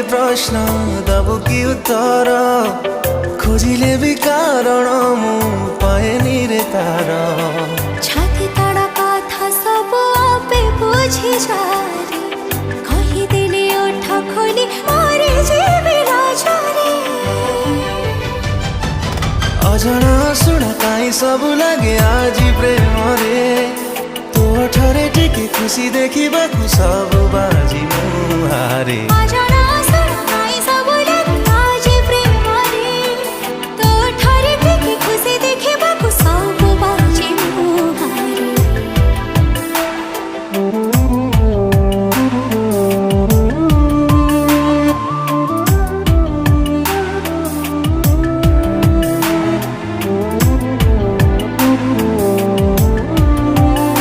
प्रश्न दबु कि उत्तर खोजिले भी कारण मु पाएनी रे तार छाती तड़ा कथा सब आपे बुझी जारे कही दिले ओठ खोली मरे जीवी लाजरे अजଣା शुणा काई सब लगे आज प्रेम रे तो ठरे टिके खुशी देखिबा सब बाजी मुहारे।